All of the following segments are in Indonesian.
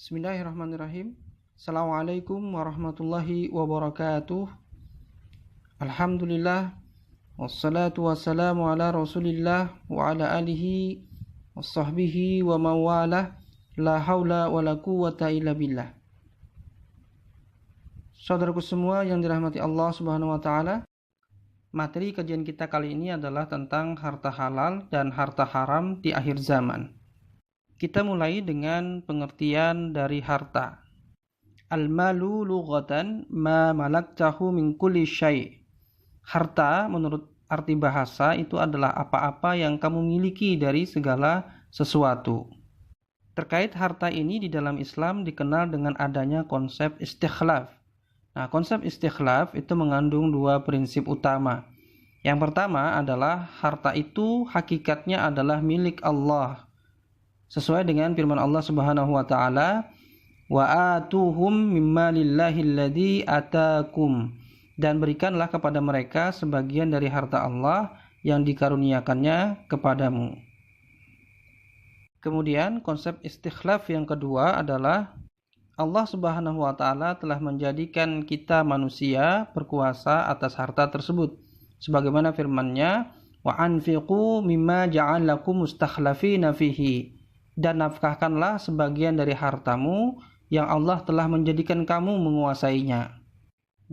Bismillahirrahmanirrahim. Assalamualaikum warahmatullahi wabarakatuh. Alhamdulillah. Wassalatu wassalamu ala rasulillah wa ala alihi wa sahbihi wa mawalah. La hawla wa la quwwata illa billah. Saudaraku semua yang dirahmati Allah subhanahu wa ta'ala, materi kajian kita kali ini adalah tentang harta halal dan harta haram di akhir zaman. Kita mulai dengan pengertian dari harta. Al-malu lughatan ma malaktahu min kulli syai'. Harta menurut arti bahasa itu adalah apa-apa yang kamu miliki dari segala sesuatu. Terkait harta ini di dalam Islam dikenal dengan adanya konsep istikhlaf. Nah, konsep istikhlaf itu mengandung dua prinsip utama. Yang pertama adalah harta itu hakikatnya adalah milik Allah. Sesuai dengan firman Allah Subhanahu wa taala, wa atuhum mimma lillahi alladzi atakum, dan berikanlah kepada mereka sebagian dari harta Allah yang dikaruniakannya kepadamu. Kemudian konsep istikhlaf yang kedua adalah Allah Subhanahu wa taala telah menjadikan kita manusia berkuasa atas harta tersebut. Sebagaimana firman-Nya, wa anfiqu mimma ja'alakum mustakhlafina fihi, dan nafkahkanlah sebagian dari hartamu yang Allah telah menjadikan kamu menguasainya.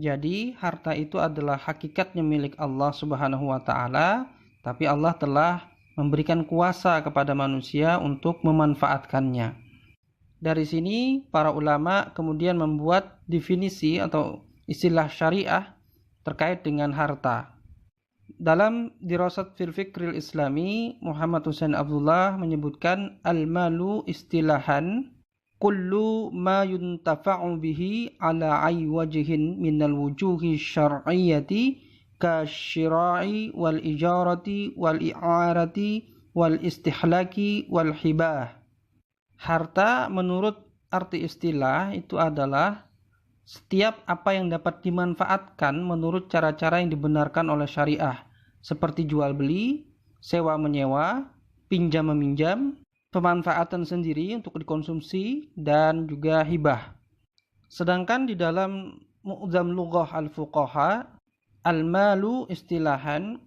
Jadi harta itu adalah hakikatnya milik Allah Subhanahu wa taala, tapi Allah telah memberikan kuasa kepada manusia untuk memanfaatkannya. Dari sini para ulama kemudian membuat definisi atau istilah syariah terkait dengan harta. Dalam Dirasat fil Fikril Islami, Muhammad Husain Abdullah menyebutkan al-malu istilahan kullu ma yuntafa'u bihi ala ay wajhin minal wujuhi syar'iyyati kasyira'i wal ijarati wal i'arati wal istihlaki wal hibah. Harta menurut arti istilah itu adalah setiap apa yang dapat dimanfaatkan menurut cara-cara yang dibenarkan oleh syariah, seperti jual beli, sewa menyewa, pinjam meminjam, pemanfaatan sendiri untuk dikonsumsi, dan juga hibah. Sedangkan di dalam Mu'dzam Lughah al-Fuqaha, al-malu istilahan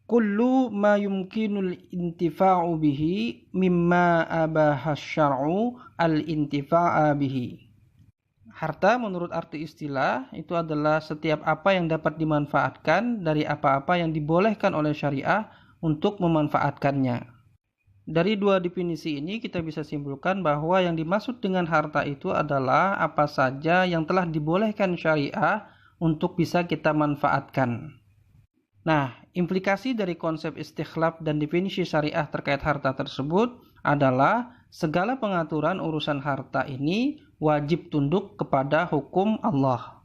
kullu ma yumkinul intifa'u bihi mimma abaha syar'u al-intifa'a bihi. Harta menurut arti istilah itu adalah setiap apa yang dapat dimanfaatkan dari apa-apa yang dibolehkan oleh syariah untuk memanfaatkannya. Dari dua definisi ini kita bisa simpulkan bahwa yang dimaksud dengan harta itu adalah apa saja yang telah dibolehkan syariah untuk bisa kita manfaatkan. Nah, implikasi dari konsep istikhlaf dan definisi syariah terkait harta tersebut adalah segala pengaturan urusan harta ini wajib tunduk kepada hukum Allah.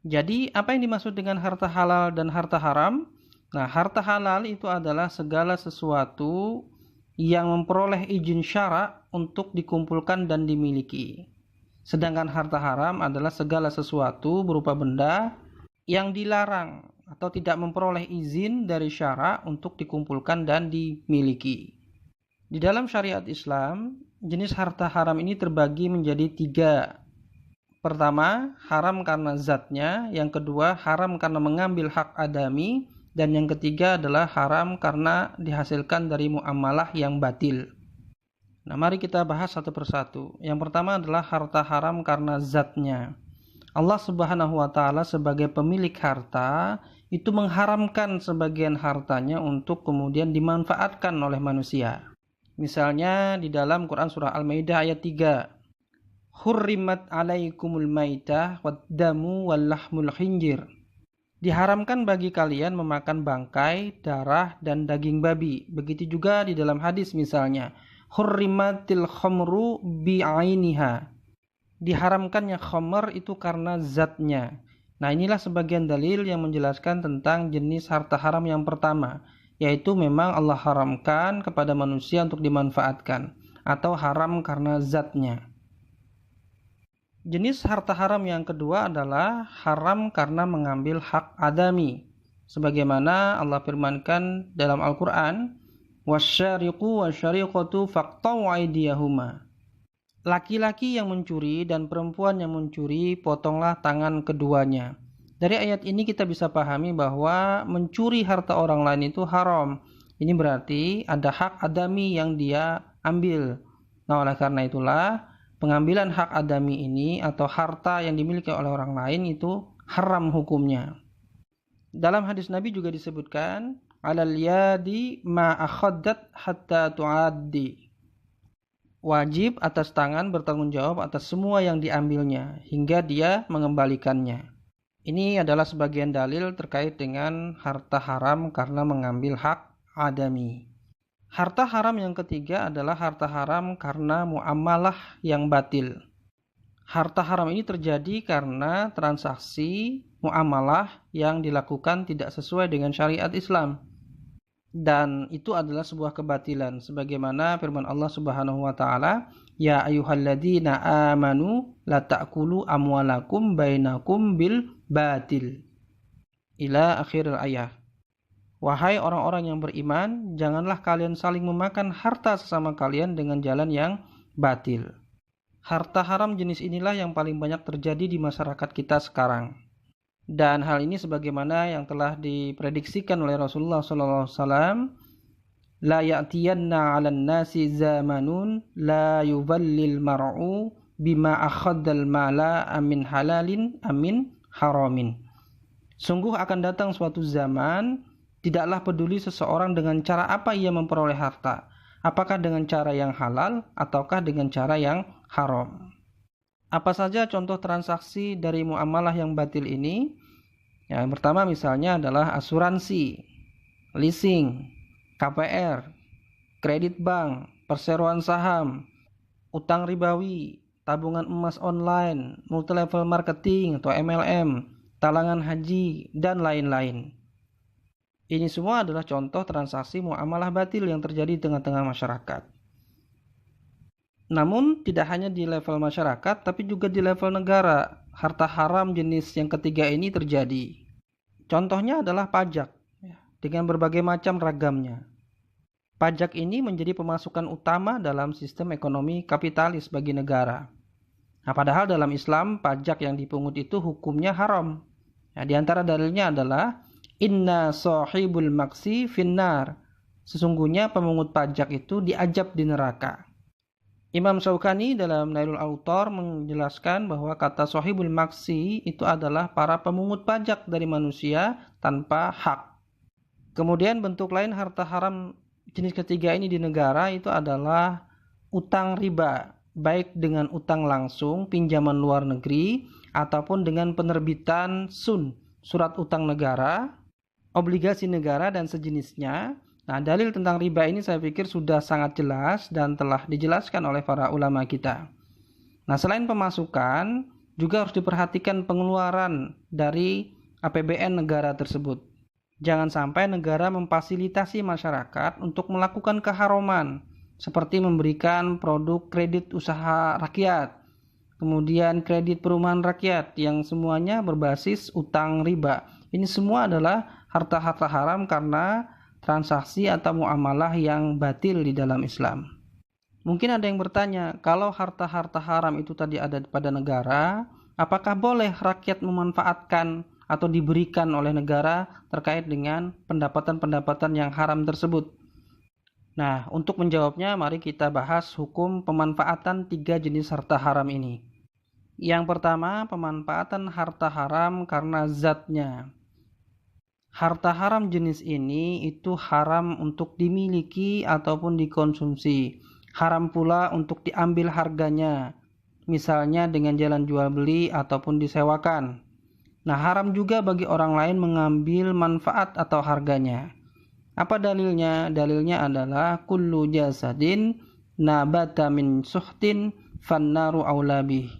Jadi, apa yang dimaksud dengan harta halal dan harta haram? Nah, harta halal itu adalah segala sesuatu yang memperoleh izin syara untuk dikumpulkan dan dimiliki. Sedangkan harta haram adalah segala sesuatu berupa benda yang dilarang atau tidak memperoleh izin dari syara untuk dikumpulkan dan dimiliki. Di dalam syariat Islam, jenis harta haram ini terbagi menjadi 3. Pertama, haram karena zatnya. Yang kedua, haram karena mengambil hak adami. Dan yang ketiga adalah haram karena dihasilkan dari muamalah yang batil. Nah, mari kita bahas satu persatu. Yang pertama adalah harta haram karena zatnya. Allah Subhanahu wa taala sebagai pemilik harta itu mengharamkan sebagian hartanya untuk kemudian dimanfaatkan oleh manusia. Misalnya di dalam Quran surah Al-Maidah ayat 3. Hurrimat alaikumul maitah waddamu wallahmul khinjir. Diharamkan bagi kalian memakan bangkai, darah, dan daging babi. Begitu juga di dalam hadis misalnya. Hurrimatil khamru bi'ainiha. Diharamkannya khamr itu karena zatnya. Nah, inilah sebagian dalil yang menjelaskan tentang jenis harta haram yang pertama, yaitu memang Allah haramkan kepada manusia untuk dimanfaatkan atau haram karena zatnya. Jenis harta haram yang kedua adalah haram karena mengambil hak adami. Sebagaimana Allah firmankan dalam Al-Quran, wasyariqu wasyariqatu faqta'u aydiyahuma. laki-laki yang mencuri dan perempuan yang mencuri, potonglah tangan keduanya. Dari ayat ini kita bisa pahami bahwa mencuri harta orang lain itu haram. Ini berarti ada hak adami yang dia ambil. Nah, oleh karena itulah pengambilan hak adami ini atau harta yang dimiliki oleh orang lain itu haram hukumnya. Dalam hadis Nabi juga disebutkan, alal yadi ma akhaddat hatta tu'addi. Wajib atas tangan bertanggung jawab atas semua yang diambilnya hingga dia mengembalikannya. Ini adalah sebagian dalil terkait dengan harta haram karena mengambil hak adami. Harta haram yang ketiga adalah harta haram karena muamalah yang batil. Harta haram ini terjadi karena transaksi muamalah yang dilakukan tidak sesuai dengan syariat Islam. Dan itu adalah sebuah kebatilan. Sebagaimana firman Allah Subhanahu wa taala, "Ya ayyuhalladzina amanu la ta'kulu amwalakum bainakum bil batil." Ila akhir ayat. Wahai orang-orang yang beriman, janganlah kalian saling memakan harta sesama kalian dengan jalan yang batil. Harta haram jenis inilah yang paling banyak terjadi di masyarakat kita sekarang. Dan hal ini sebagaimana yang telah diprediksikan oleh Rasulullah SAW, la ya'tiyanna 'alan nasi zamanun la yuvallil mar'u bima akhadal mala amin halalin amin haramin. Sungguh akan datang suatu zaman, tidaklah peduli seseorang dengan cara apa ia memperoleh harta, apakah dengan cara yang halal ataukah dengan cara yang haram. Apa saja contoh transaksi dari muamalah yang batil ini? Yang pertama misalnya adalah asuransi, leasing, KPR, kredit bank, perseroan saham, utang ribawi, tabungan emas online, multilevel marketing atau MLM, talangan haji, dan lain-lain. Ini semua adalah contoh transaksi muamalah batil yang terjadi di tengah-tengah masyarakat. Namun tidak hanya di level masyarakat, tapi juga di level negara, harta haram jenis yang ketiga ini terjadi. Contohnya adalah pajak, dengan berbagai macam ragamnya. Pajak ini menjadi pemasukan utama dalam sistem ekonomi kapitalis bagi negara. Nah, padahal dalam Islam, pajak yang dipungut itu hukumnya haram. Di antara dalilnya adalah, inna sahibul maksi finnar. Sesungguhnya pemungut pajak itu diajab di neraka. Imam Syaukani dalam Nailul Autar menjelaskan bahwa kata sahibul maksi itu adalah para pemungut pajak dari manusia tanpa hak. Kemudian bentuk lain harta haram jenis ketiga ini di negara itu adalah utang riba, baik dengan utang langsung, pinjaman luar negeri, ataupun dengan penerbitan SUN, surat utang negara, obligasi negara, dan sejenisnya. Nah, dalil tentang riba ini saya pikir sudah sangat jelas dan telah dijelaskan oleh para ulama kita. Nah, selain pemasukan, juga harus diperhatikan pengeluaran dari APBN negara tersebut. Jangan sampai negara memfasilitasi masyarakat untuk melakukan keharuman, seperti memberikan produk kredit usaha rakyat, kemudian kredit perumahan rakyat yang semuanya berbasis utang riba. Ini semua adalah harta-harta haram karena transaksi atau muamalah yang batil di dalam Islam. Mungkin ada yang bertanya, kalau harta-harta haram itu tadi ada pada negara, apakah boleh rakyat memanfaatkan atau diberikan oleh negara terkait dengan pendapatan-pendapatan yang haram tersebut? Nah, untuk menjawabnya, mari kita bahas hukum pemanfaatan 3 jenis harta haram ini. Yang pertama, pemanfaatan harta haram karena zatnya. Harta haram jenis ini itu haram untuk dimiliki ataupun dikonsumsi. Haram pula untuk diambil harganya, misalnya dengan jalan jual beli ataupun disewakan. Nah, haram juga bagi orang lain mengambil manfaat atau harganya. Apa dalilnya? Dalilnya adalah kullu jasadin nabata min suhtin fannaru aulabih.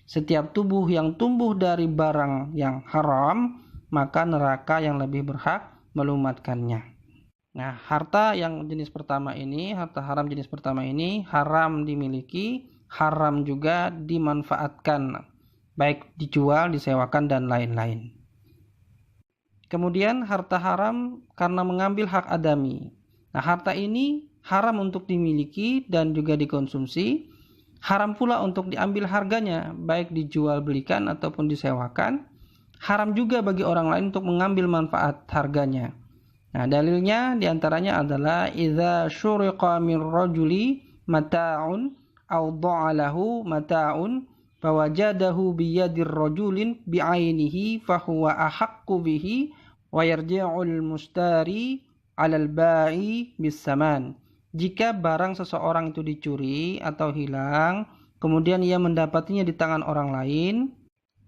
Setiap tubuh yang tumbuh dari barang yang haram, maka neraka yang lebih berhak melumatkannya. Nah, harta yang jenis pertama ini, harta haram jenis pertama ini haram dimiliki, haram juga dimanfaatkan, baik dijual, disewakan, dan lain-lain. Kemudian harta haram karena mengambil hak adami. Nah, harta ini haram untuk dimiliki dan juga dikonsumsi. Haram pula untuk diambil harganya, baik dijual belikan ataupun disewakan. Haram juga bagi orang lain untuk mengambil manfaat harganya. Nah, dalilnya diantaranya adalah idza syuriqa min rajuli mata'un aw dha'alahu mata'un fawajadahu biyadir rajulin bi'ainihi fahuwa ahaqqu bihi wa yarji'ul mustari 'alal ba'i bisaman. Jika barang seseorang itu dicuri atau hilang, kemudian ia mendapatinya di tangan orang lain,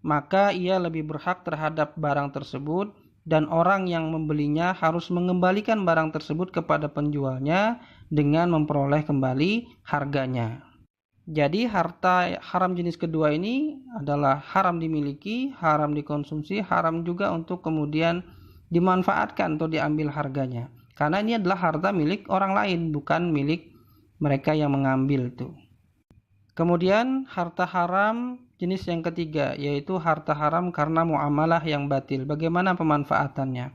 maka ia lebih berhak terhadap barang tersebut dan orang yang membelinya harus mengembalikan barang tersebut kepada penjualnya dengan memperoleh kembali harganya. Jadi harta haram jenis kedua ini adalah haram dimiliki, haram dikonsumsi, haram juga untuk kemudian dimanfaatkan atau diambil harganya. Karena ini adalah harta milik orang lain, bukan milik mereka yang mengambil itu. Kemudian harta haram jenis yang ketiga, yaitu harta haram karena muamalah yang batil. Bagaimana pemanfaatannya?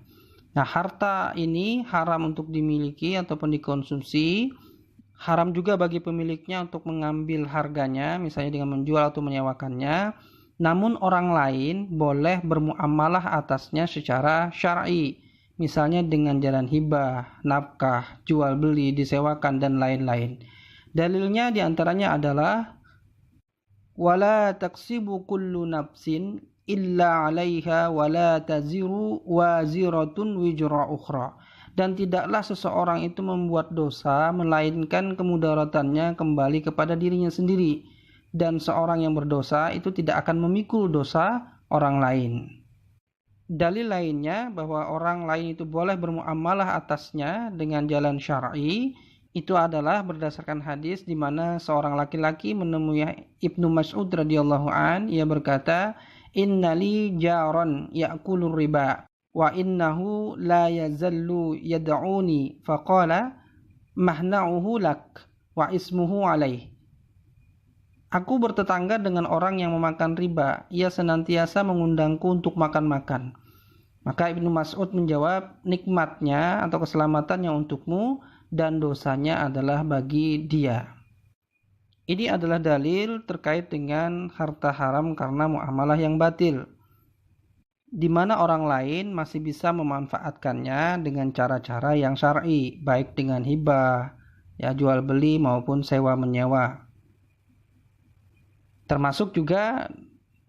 Nah, harta ini haram untuk dimiliki ataupun dikonsumsi. Haram juga bagi pemiliknya untuk mengambil harganya, misalnya dengan menjual atau menyewakannya. Namun orang lain boleh bermuamalah atasnya secara syar'i. Misalnya dengan jalan hibah, nafkah, jual beli, disewakan, dan lain-lain. Dalilnya diantaranya adalah wala taksibu kullu nafsin illa 'alaiha wala taziru waziratun wizra ukhra. Dan tidaklah seseorang itu membuat dosa melainkan kemudaratannya kembali kepada dirinya sendiri, dan seorang yang berdosa itu tidak akan memikul dosa orang lain. Dalil lainnya bahwa orang lain itu boleh bermuamalah atasnya dengan jalan syar'i itu adalah berdasarkan hadis di mana seorang laki-laki menemui Ibnu Mas'ud radhiyallahu an, ia berkata, "Innali jaron ya'kulur riba wa innahu la yazallu yad'uni faqala mahna'uhu lak wa ismuhu alaih." Aku bertetangga dengan orang yang memakan riba. Ia senantiasa mengundangku untuk makan-makan. Maka Ibnu Mas'ud menjawab, nikmatnya atau keselamatannya untukmu dan dosanya adalah bagi dia. Ini adalah dalil terkait dengan harta haram karena muamalah yang batil, di mana orang lain masih bisa memanfaatkannya dengan cara-cara yang syar'i, baik dengan hibah, ya jual beli maupun sewa menyewa. Termasuk juga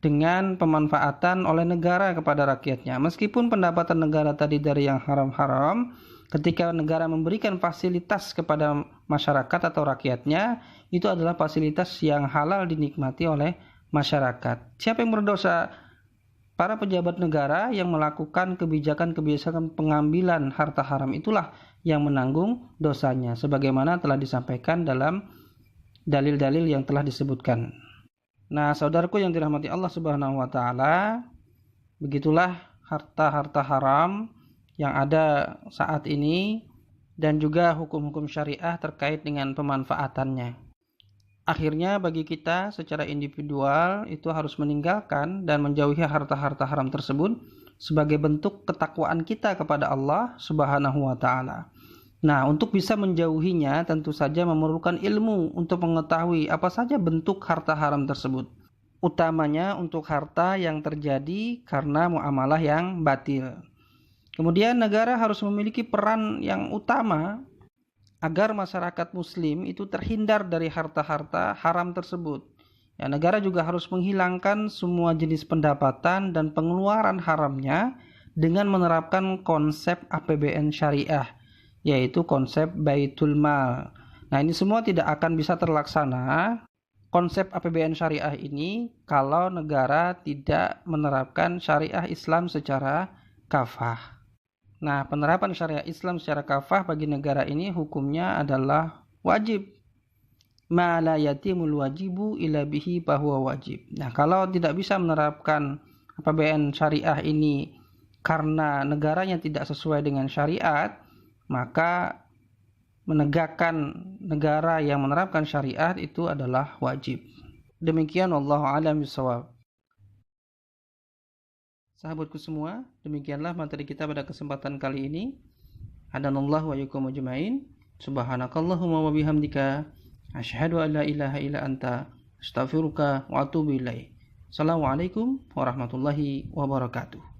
dengan pemanfaatan oleh negara kepada rakyatnya. Meskipun pendapatan negara tadi dari yang haram-haram, ketika negara memberikan fasilitas kepada masyarakat atau rakyatnya, itu adalah fasilitas yang halal dinikmati oleh masyarakat. Siapa yang berdosa? Para pejabat negara yang melakukan kebijakan-kebijakan pengambilan harta haram itulah yang menanggung dosanya, sebagaimana telah disampaikan dalam dalil-dalil yang telah disebutkan. Nah, saudaraku yang dirahmati Allah Subhanahu wa taala, begitulah harta-harta haram yang ada saat ini dan juga hukum-hukum syariah terkait dengan pemanfaatannya. Akhirnya bagi kita secara individual itu harus meninggalkan dan menjauhi harta-harta haram tersebut sebagai bentuk ketakwaan kita kepada Allah Subhanahu wa taala. Nah, untuk bisa menjauhinya tentu saja memerlukan ilmu untuk mengetahui apa saja bentuk harta haram tersebut. Utamanya untuk harta yang terjadi karena muamalah yang batil. Kemudian negara harus memiliki peran yang utama agar masyarakat muslim itu terhindar dari harta-harta haram tersebut. Ya, negara juga harus menghilangkan semua jenis pendapatan dan pengeluaran haramnya dengan menerapkan konsep APBN syariah, yaitu konsep Baitul Mal. Nah, ini semua tidak akan bisa terlaksana konsep APBN syariah ini kalau negara tidak menerapkan syariah Islam secara kafah. Nah, penerapan syariah Islam secara kafah bagi negara ini hukumnya adalah wajib. Ma la yatimul wajibu illa bihi bahwa wajib. Nah, kalau tidak bisa menerapkan APBN syariah ini karena negaranya tidak sesuai dengan syariat, maka menegakkan negara yang menerapkan syariat itu adalah wajib. Demikian wallahu a'lam bishawab. Sahabatku semua, demikianlah materi kita pada kesempatan kali ini. Hadanallahu wa iyyakum ajmain. Subhanakallahumma wa bihamdika asyhadu an la ilaha illa anta Astaghfiruka wa atubu ilaik. Assalamualaikum warahmatullahi wabarakatuh.